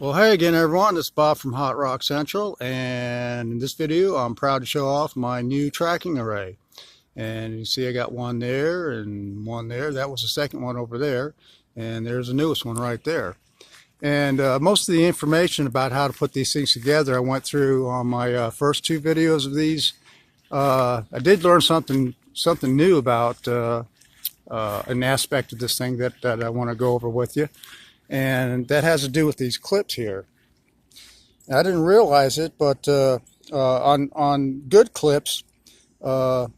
Well, hey again everyone, this is Bob from Hot Rock Central, and in this video I'm proud to show off my new tracking array. And you see I got one there and one there. That was the second one over there, and there's the newest one right there. And most of the information about how to put these things together I went through on my first two videos of these. I did learn something new about an aspect of this thing that I want to go over with you. And that has to do with these clips here. I didn't realize it, but on good clips, the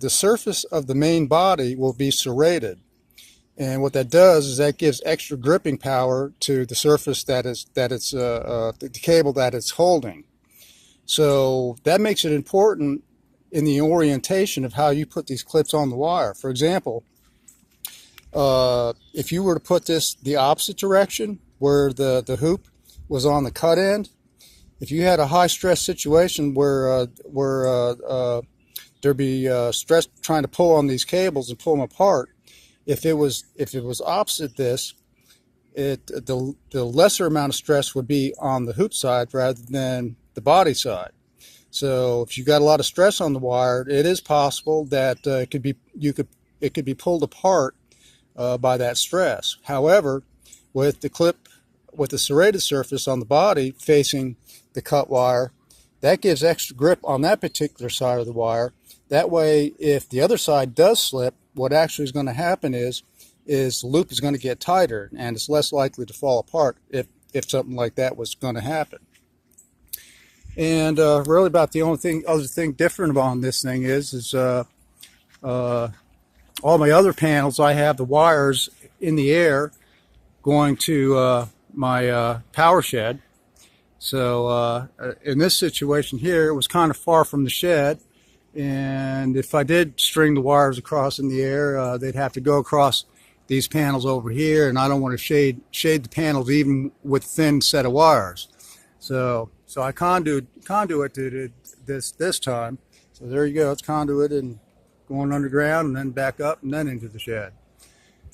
surface of the main body will be serrated, and what that does is that gives extra gripping power to the surface the cable that it's holding. So that makes it important in the orientation of how you put these clips on the wire. For example, if you were to put this the opposite direction, where the hoop was on the cut end, if you had a high stress situation where there'd be stress trying to pull on these cables and pull them apart, if it was opposite this, the lesser amount of stress would be on the hoop side rather than the body side. So if you got a lot of stress on the wire, it is possible that it could be pulled apart by that stress. However, with the serrated surface on the body facing the cut wire, that gives extra grip on that particular side of the wire. That way, if the other side does slip, what actually is going to happen is the loop is going to get tighter, and it's less likely to fall apart if something like that was going to happen. And really about the only other thing different on this thing is all my other panels, I have the wires in the air going to my power shed. So in this situation here, it was kind of far from the shed, and if I did string the wires across in the air, they'd have to go across these panels over here, and I don't want to shade the panels even with a thin set of wires. So I conduited this time. So there you go, it's conduit and going underground and then back up and then into the shed.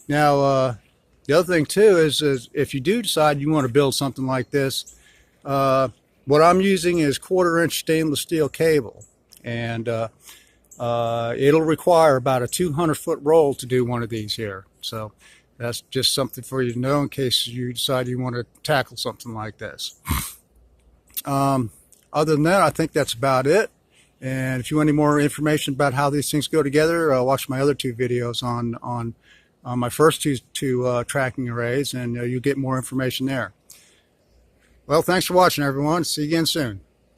Now the other thing too is if you do decide you want to build something like this, what I'm using is 1/4-inch stainless steel cable, and it'll require about a 200-foot roll to do one of these here. So that's just something for you to know in case you decide you want to tackle something like this. Other than that, I think that's about it. And if you want any more information about how these things go together, watch my other two videos on my first two tracking arrays, and you'll get more information there. Well, thanks for watching, everyone. See you again soon.